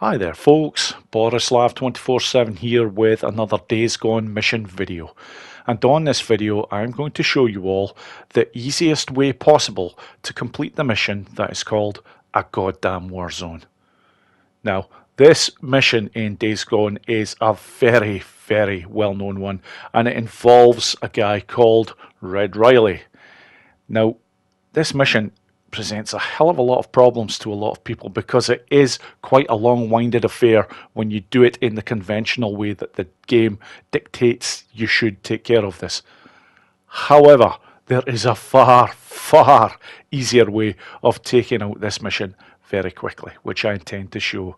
Hi there folks, Borislav247 here with another Days Gone mission video. And on this video I'm going to show you all the easiest way possible to complete the mission that is called A Goddamn Warzone. Now this mission in Days Gone is a very well known one, and it involves a guy called Red Riley. Now this mission presents a hell of a lot of problems to a lot of people because it is quite a long-winded affair when you do it in the conventional way that the game dictates you should take care of this. However, there is a far easier way of taking out this mission very quickly, which I intend to show.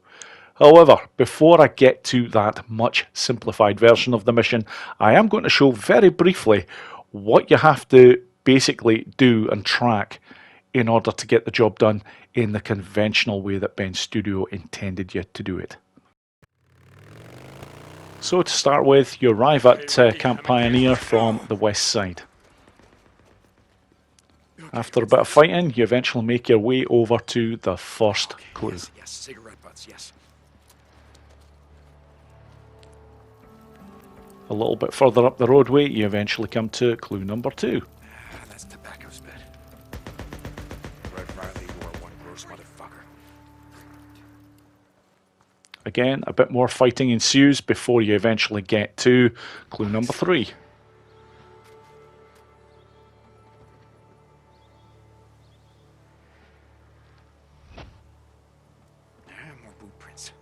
However, before I get to that much simplified version of the mission, I am going to show very briefly what you have to basically do and track in order to get the job done in the conventional way that Bend Studio intended you to do it. So to start with, you arrive at Camp Pioneer from the west side. After a bit of fighting, you eventually make your way over to the first clue. Yes, cigarette butts, yes. A little bit further up the roadway, you eventually come to clue number 2. That's tobacco's bed. Red Riley, you are one gross motherfucker. Again, a bit more fighting ensues before you eventually get to clue number 3. More boot prints.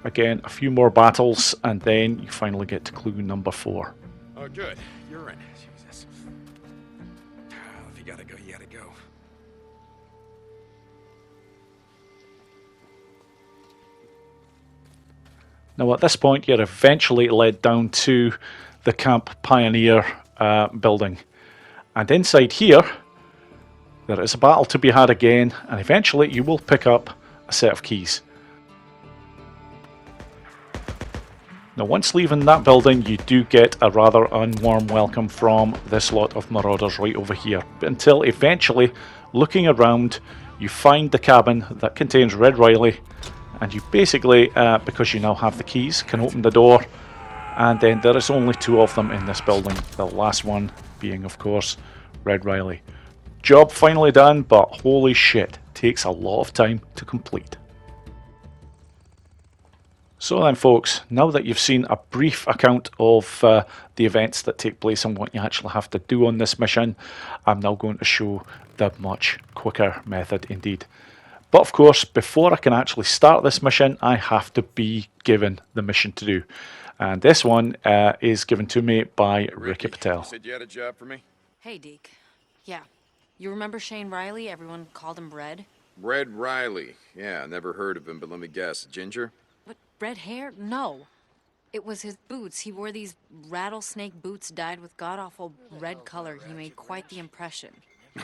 Again, a few more battles, and then you finally get to clue number 4. Oh, good. You're in. Jesus. If you gotta go, you gotta go. Now at this point you're eventually led down to the Camp Pioneer building, and inside here there is a battle to be had again, and eventually you will pick up a set of keys. Now once leaving that building you do get a rather unwarm welcome from this lot of marauders right over here, until eventually, looking around, you find the cabin that contains Red Riley, and you basically, because you now have the keys, can open the door, and then there is only 2 of them in this building, the last one being of course Red Riley. Job finally done, but holy shit, takes a lot of time to complete. So then folks, now that you've seen a brief account of the events that take place and what you actually have to do on this mission, I'm now going to show the much quicker method indeed. But of course, before I can actually start this mission, I have to be given the mission to do. And this one is given to me by Ricky Patel. You said you had a job for me? Hey, Deke. Yeah. You remember Shane Riley? Everyone called him Red? Red Riley. Yeah, never heard of him, but let me guess. Ginger? But red hair? No. It was his boots. He wore these rattlesnake boots dyed with god-awful red color. He made quite the impression.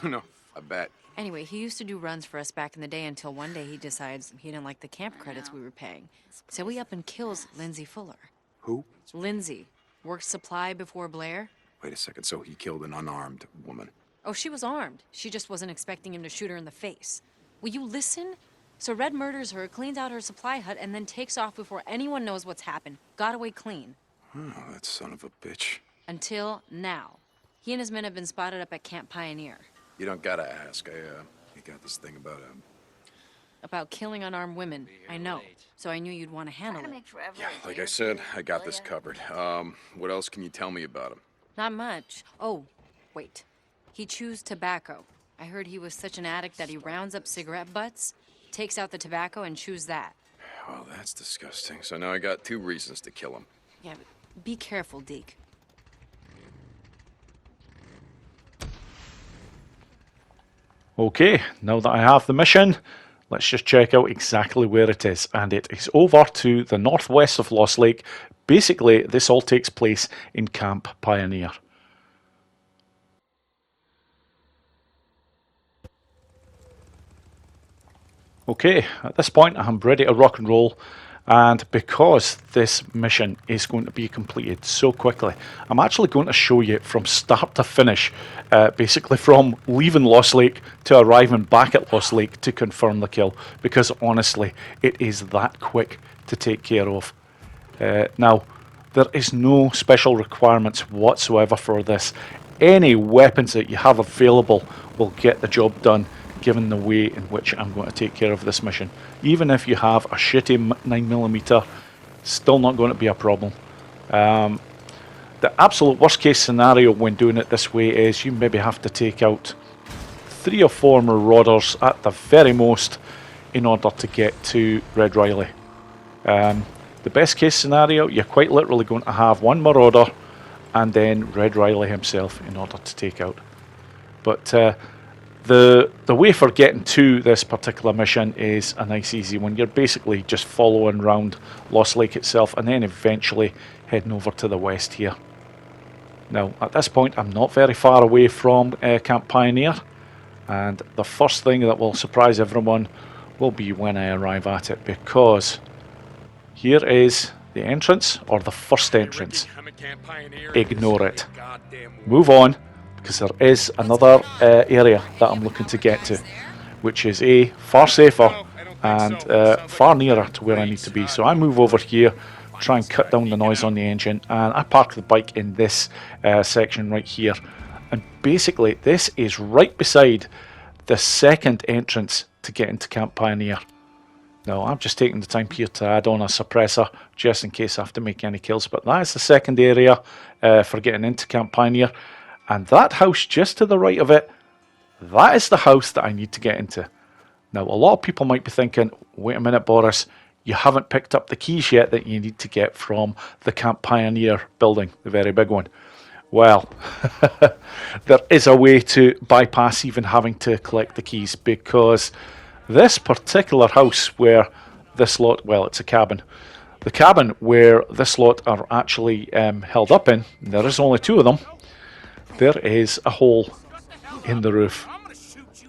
No, I bet. Anyway, he used to do runs for us back in the day until one day he decides he didn't like the camp credits we were paying. So he up and kills Lindsay Fuller. Who? Lindsay. Worked supply before Blair. Wait a second, so he killed an unarmed woman. Oh, she was armed. She just wasn't expecting him to shoot her in the face. Will you listen? So Red murders her, cleans out her supply hut, and then takes off before anyone knows what's happened. Got away clean. Oh, that son of a bitch. Until now. He and his men have been spotted up at Camp Pioneer. You don't gotta ask. I got this thing About killing unarmed women. I know. So I knew you'd want to handle it. Yeah, like I said, I got this covered. What else can you tell me about him? Not much. Oh, wait. He chews tobacco. I heard he was such an addict that he rounds up cigarette butts, takes out the tobacco, and chews that. Well, that's disgusting. So now I got 2 reasons to kill him. Yeah, but be careful, Deke. Okay, now that I have the mission, let's just check out exactly where it is. And it is over to the northwest of Lost Lake. Basically, this all takes place in Camp Pioneer. Okay, at this point I'm ready to rock and roll, And because this mission is going to be completed so quickly, I'm actually going to show you from start to finish, basically from leaving Lost Lake to arriving back at Lost Lake to confirm the kill, because honestly, it is that quick to take care of. Now, there is no special requirements whatsoever for this. Any weapons that you have available will get the job done, given the way in which I'm going to take care of this mission. Even if you have a shitty 9mm, still not going to be a problem. The absolute worst case scenario when doing it this way is you maybe have to take out 3 or 4 Marauders at the very most in order to get to Red Riley. The best case scenario, you're quite literally going to have 1 Marauder and then Red Riley himself in order to take out. But the way for getting to this particular mission is a nice easy one. You're basically just following around Lost Lake itself and then eventually heading over to the west here. Now at this point I'm not very far away from Camp Pioneer, and the first thing that will surprise everyone will be when I arrive at it, because here is the entrance, or the first entrance. Ignore it. Move on, because there is another area that I'm looking to get to, which is far safer and far nearer to where I need to be. So I move over here, try and cut down the noise on the engine, and I park the bike in this section right here. And basically this is right beside the second entrance to get into Camp Pioneer. Now I'm just taking the time here to add on a suppressor just in case I have to make any kills, but that is the second area for getting into Camp Pioneer. And that house just to the right of it, that is the house that I need to get into. Now a lot of people might be thinking, wait a minute Boris, you haven't picked up the keys yet that you need to get from the Camp Pioneer building, the very big one. Well, there is a way to bypass even having to collect the keys, because this particular house where this lot, well, it's a cabin. The cabin where this lot are actually held up in, there is only 2 of them. There is a hole in the roof.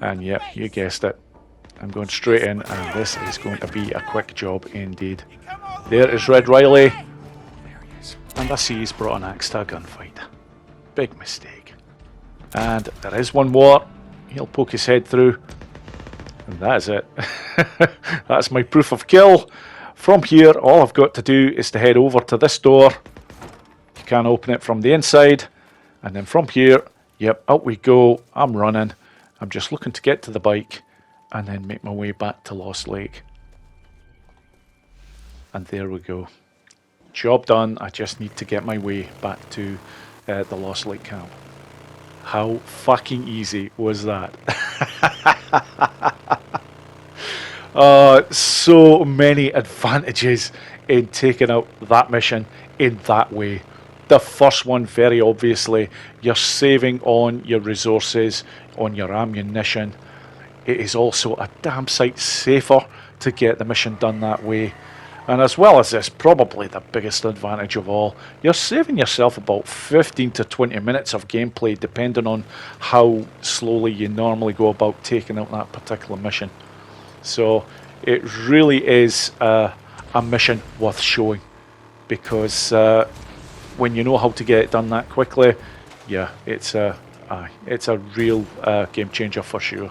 And yep, you guessed it. I'm going straight in, and this is going to be a quick job indeed. There is Red Riley. And I see he's brought an axe to a gunfight. Big mistake. And there is one more. He'll poke his head through. And that is it. That's my proof of kill. From here, all I've got to do is to head over to this door. You can open it from the inside. And then from here, yep, out we go. I'm running. I'm just looking to get to the bike and then make my way back to Lost Lake. And there we go. Job done. I just need to get my way back to the Lost Lake camp. How fucking easy was that? So many advantages in taking out that mission in that way. The first one, very obviously, you're saving on your resources, on your ammunition. It is also a damn sight safer to get the mission done that way. And as well as this, probably the biggest advantage of all, you're saving yourself about 15 to 20 minutes of gameplay, depending on how slowly you normally go about taking out that particular mission. So it really is a mission worth showing, because when you know how to get it done that quickly, yeah, it's a real game changer for sure.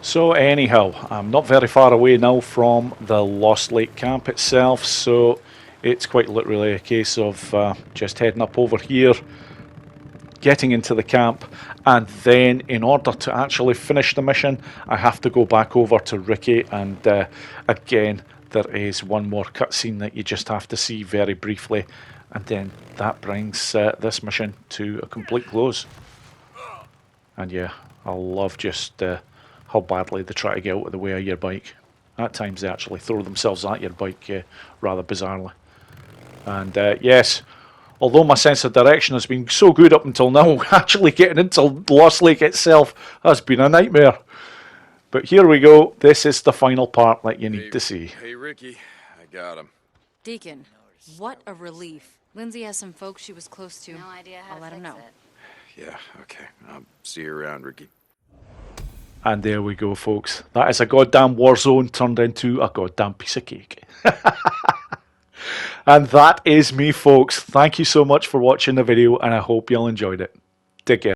So anyhow, I'm not very far away now from the Lost Lake camp itself, so it's quite literally a case of just heading up over here, getting into the camp, and then in order to actually finish the mission, I have to go back over to Ricky, and again, there is one more cutscene that you just have to see very briefly, and then that brings this mission to a complete close. And yeah, I love just how badly they try to get out of the way of your bike. At times they actually throw themselves at your bike rather bizarrely. And yes, although my sense of direction has been so good up until now, actually getting into Lost Lake itself has been a nightmare. But here we go. This is the final part that you need to see. Hey, Ricky, I got him. Deacon, what a relief. Lindsay has some folks she was close to. No idea how I'll to let him fix know. it. Yeah, okay. I'll see you around, Ricky. And there we go, folks. That is a goddamn war zone turned into a goddamn piece of cake. And that is me, folks. Thank you so much for watching the video, and I hope you all enjoyed it. Take care.